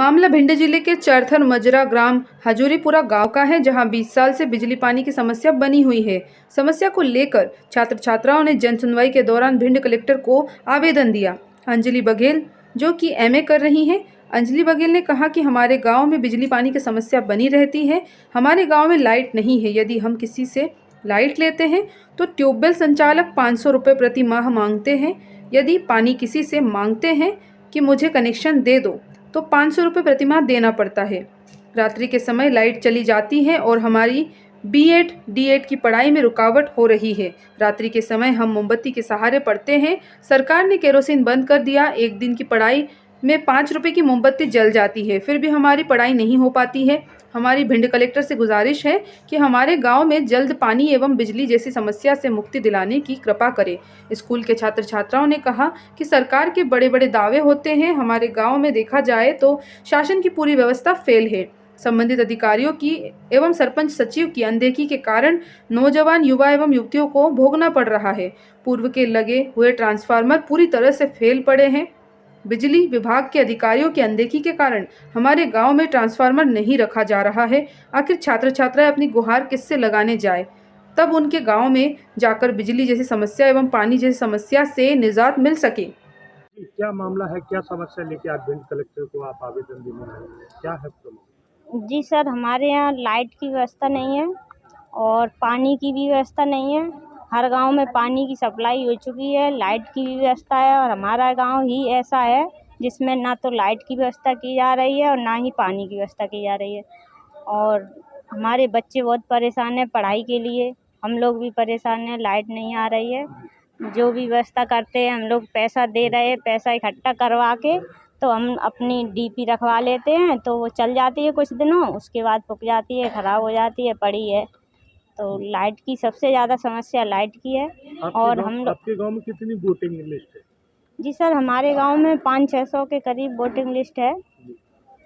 मामला भिंड जिले के चरथर मजरा ग्राम हजूरीपुरा गांव का है, जहां 20 साल से बिजली पानी की समस्या बनी हुई है। समस्या को लेकर छात्र छात्राओं ने जन सुनवाई के दौरान भिंड कलेक्टर को आवेदन दिया। अंजलि बघेल, जो कि एमए कर रही हैं, अंजलि बघेल ने कहा कि हमारे गांव में बिजली पानी की समस्या बनी रहती है। हमारे गाँव में लाइट नहीं है। यदि हम किसी से लाइट लेते हैं तो ट्यूबवेल संचालक 500 रुपये प्रति माह मांगते हैं। यदि पानी किसी से मांगते हैं कि मुझे कनेक्शन दे दो तो 500 रुपये प्रति माह देना पड़ता है। रात्रि के समय लाइट चली जाती है और हमारी बीएड डीएड की पढ़ाई में रुकावट हो रही है। रात्रि के समय हम मोमबत्ती के सहारे पढ़ते हैं। सरकार ने केरोसिन बंद कर दिया। एक दिन की पढ़ाई में 5 रुपये की मोमबत्ती जल जाती है, फिर भी हमारी पढ़ाई नहीं हो पाती है। हमारी भिंड कलेक्टर से गुजारिश है कि हमारे गांव में जल्द पानी एवं बिजली जैसी समस्या से मुक्ति दिलाने की कृपा करें। स्कूल के छात्र छात्राओं ने कहा कि सरकार के बड़े बड़े दावे होते हैं। हमारे गांव में देखा जाए तो शासन की पूरी व्यवस्था फेल है। संबंधित अधिकारियों की एवं सरपंच सचिव की अनदेखी के कारण नौजवान युवा एवं युवतियों को भोगना पड़ रहा है। पूर्व के लगे हुए ट्रांसफार्मर पूरी तरह से फेल पड़े हैं। बिजली विभाग के अधिकारियों की अनदेखी के कारण हमारे गांव में ट्रांसफार्मर नहीं रखा जा रहा है। आखिर छात्र छात्राएं अपनी गुहार किससे लगाने जाए, तब उनके गांव में जाकर बिजली जैसी समस्या एवं पानी जैसी समस्या से निजात मिल सके। क्या मामला है, क्या समस्या लेके आज भिंड कलेक्टर को आप आवेदन देने आए हैं? क्या है प्रॉब्लम? जी सर, हमारे यहाँ लाइट की व्यवस्था नहीं है और पानी की भी व्यवस्था नहीं है। हर गांव में पानी की सप्लाई हो चुकी है, लाइट की भी व्यवस्था है और हमारा गांव ही ऐसा है जिसमें ना तो लाइट की व्यवस्था की जा रही है और ना ही पानी की व्यवस्था की जा रही है। और हमारे बच्चे बहुत परेशान हैं पढ़ाई के लिए, हम लोग भी परेशान हैं, लाइट नहीं आ रही है। जो भी व्यवस्था करते हैं हम लोग पैसा दे रहे हैं, पैसा इकट्ठा करवा के तो हम अपनी डीपी रखवा लेते हैं, तो वो चल जाती है कुछ दिनों, उसके बाद फूक जाती है, ख़राब हो जाती है, पड़ी है। तो लाइट की सबसे ज़्यादा समस्या लाइट की है। और हम लोग आपके गांव में कितनी वोटिंग लिस्ट है? जी सर, हमारे गांव में 500-600 के करीब वोटिंग लिस्ट है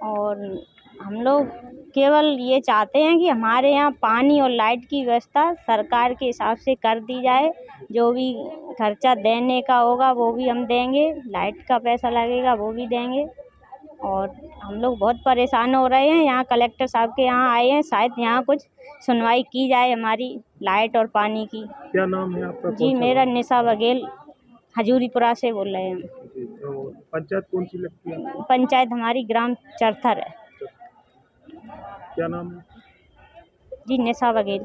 और हम लोग केवल ये चाहते हैं कि हमारे यहाँ पानी और लाइट की व्यवस्था सरकार के हिसाब से कर दी जाए। जो भी खर्चा देने का होगा वो भी हम देंगे, लाइट का पैसा लगेगा वो भी देंगे। और हम लोग बहुत परेशान हो रहे हैं। यहाँ कलेक्टर साहब के यहाँ आए हैं, शायद यहाँ कुछ सुनवाई की जाए हमारी लाइट और पानी की। क्या नाम है आपका? जी, मेरा निशा बघेल, हजूरीपुरा से बोल रहे हैं। तो पंचायत कौन सी लगती है? पंचायत हमारी ग्राम चरथर है। क्या नाम है? जी, निशा बघेल।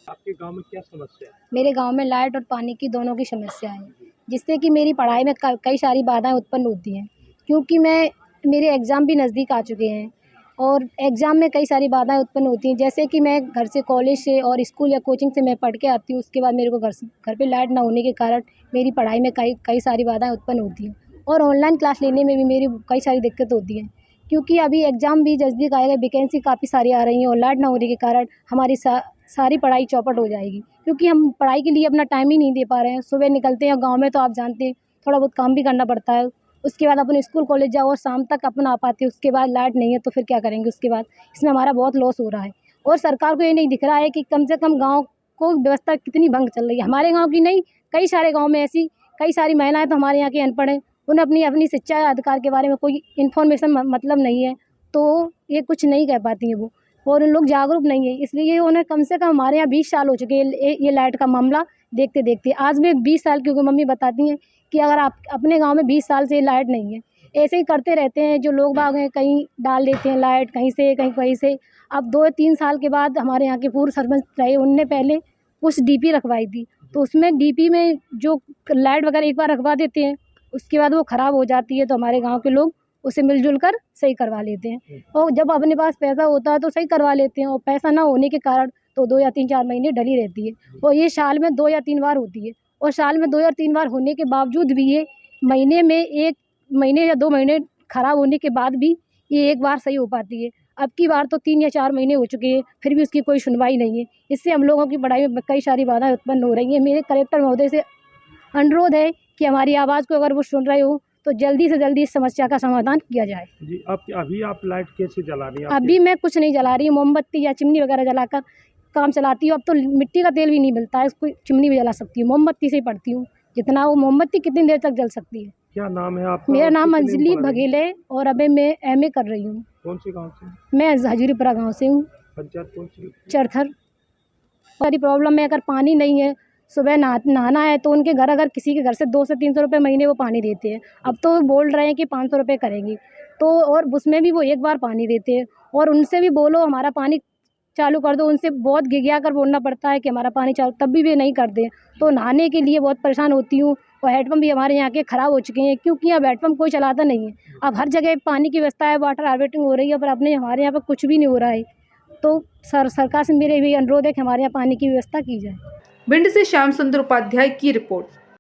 आपके गांव में क्या समस्या है? मेरे गांव में लाइट और पानी की दोनों की समस्या है, जिससे कि मेरी पढ़ाई में कई सारी बाधाएं उत्पन्न होती हैं, क्योंकि मेरे एग्ज़ाम भी नज़दीक आ चुके हैं और एग्ज़ाम में कई सारी बाधाएं उत्पन्न होती हैं। जैसे कि मैं घर से, कॉलेज से और स्कूल या कोचिंग से मैं पढ़ के आती हूँ, उसके बाद मेरे को घर पे लाइट ना होने के कारण मेरी पढ़ाई में कई सारी बाधाएं उत्पन्न होती हैं और ऑनलाइन क्लास लेने में भी मेरी कई सारी दिक्कत होती है, क्योंकि अभी एग्ज़ाम भी नज़दीक आएगा, वैकेंसी काफ़ी सारी आ रही हैं और लाइट ना होने के कारण हमारी सारी पढ़ाई चौपट हो जाएगी, क्योंकि हम पढ़ाई के लिए अपना टाइम ही नहीं दे पा रहे हैं। सुबह निकलते हैं गांव में तो आप जानते हैं थोड़ा बहुत काम भी करना पड़ता है, उसके बाद अपन स्कूल कॉलेज जाओ और शाम तक अपन आ पाते हैं, उसके बाद लाइट नहीं है तो फिर क्या करेंगे उसके बाद। इसमें हमारा बहुत लॉस हो रहा है और सरकार को ये नहीं दिख रहा है कि कम से कम गाँव को व्यवस्था कितनी भंग चल रही है। हमारे गाँव की नहीं, कई सारे गाँव में ऐसी कई सारी महिलाएँ तो हमारे यहाँ की अनपढ़ हैं, उन्हें अपनी शिक्षा अधिकार के बारे में कोई इन्फॉर्मेशन मतलब नहीं है, तो ये कुछ नहीं कह पाती हैं वो, और उन लोग जागरूक नहीं है। इसलिए उन्हें कम से कम हमारे यहाँ 20 साल हो चुके हैं ये लाइट का मामला देखते देखते। आज भी 20 साल, क्योंकि मम्मी बताती हैं कि अगर आप अपने गांव में 20 साल से लाइट नहीं है, ऐसे ही करते रहते हैं। जो लोग बाग हैं कहीं डाल देते हैं लाइट, कहीं से कहीं से। अब 2-3 साल के बाद हमारे यहाँ के पूर्व सरपंच रहे, उनने पहले कुछ डीपी रखवाई थी, तो उसमें डीपी में जो लाइट वगैरह एक बार रखवा देते हैं, उसके बाद वो ख़राब हो जाती है, तो हमारे गाँव के लोग उसे मिलजुल कर सही करवा लेते हैं। और जब अपने पास पैसा होता है तो सही करवा लेते हैं, और पैसा ना होने के कारण तो 2 या 3-4 महीने डली रहती है, और ये साल में 2 या 3 बार होती है। और साल में 2 या 3 बार होने के बावजूद भी ये महीने में 1 महीने या 2 महीने ख़राब होने के बाद भी ये एक बार सही हो पाती है। अब की बार तो 3 या 4 महीने हो चुके हैं, फिर भी उसकी कोई सुनवाई नहीं है। इससे हम लोगों की पढ़ाई में कई सारी बाधाएं उत्पन्न हो रही हैं। मेरे कलेक्टर महोदय से अनुरोध है कि हमारी आवाज़ को अगर वो सुन रहे हो तो जल्दी से जल्दी इस समस्या का समाधान किया जाए। जी, अभी आप लाइट कैसे जला रही हैं? अभी मैं कुछ नहीं जला रही हूँ, मोमबत्ती या चिमनी वगैरह जलाकर काम चलाती हूँ। अब तो मिट्टी का तेल भी नहीं मिलता है, उसको चिमनी भी जला सकती हूँ, मोमबत्ती से ही पड़ती हूँ। जितना वो मोमबत्ती कितनी देर तक जल सकती है। क्या नाम है आपका? मेरा और नाम कितने अंजलि पढ़ रही हैं? बघेल है और अभी मैं एमए कर रही हूँ। कौन सी गांव से? मैं हजूरीपुरा गांव से हूँ, पंचायत कौन सी? चरथर। सारी प्रॉब्लम में अगर पानी नहीं है, सुबह नहाना है तो उनके घर अगर किसी के घर से 200 से 300 रुपये महीने वो पानी देते हैं। अब तो वो बोल रहे हैं कि 500 रुपये करेंगे, तो और उसमें भी वो एक बार पानी देते हैं। और उनसे भी बोलो हमारा पानी चालू कर दो, उनसे बहुत घिघिया कर बोलना पड़ता है कि हमारा पानी चालू, तब भी वे नहीं करते। तो नहाने के लिए बहुत परेशान होती हूँ। और हैंडपम्प भी हमारे यहाँ के ख़राब हो चुके हैं, क्योंकि अब हैंडपम्प कोई चलाता नहीं है। अब हर जगह पानी की व्यवस्था है, वाटर हार्वेस्टिंग हो रही है, पर अपने हमारे यहाँ पर कुछ भी नहीं हो रहा है। तो सरकार से मेरे भी अनुरोध है कि हमारे यहाँ पानी की व्यवस्था की जाए। भिंड से श्याम सुंदर उपाध्याय की रिपोर्ट।